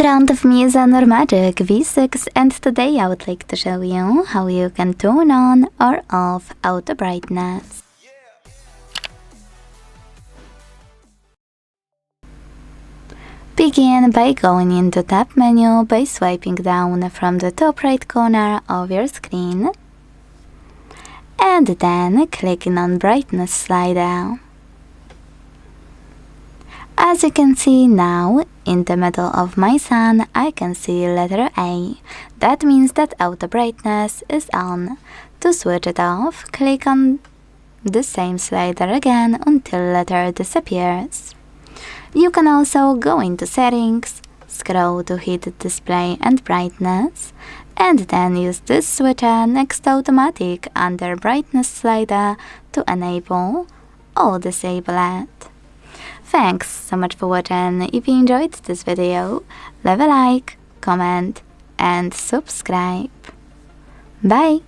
front of me is a Normagic V6, and today I would like to show you how you can turn on or off auto brightness. Begin by going into Tab menu by swiping down from the top right corner of your screen and then clicking on Brightness slider. As you can see now, in the middle of my sun, I can see letter A. That means that auto brightness is on. To switch it off, click on the same slider again until letter disappears. You can also go into Settings, scroll to hit Display and Brightness, and then use this switcher next to Automatic under Brightness slider to enable or disable it. Thanks so much for watching. If you enjoyed this video, leave a like, comment and subscribe. Bye!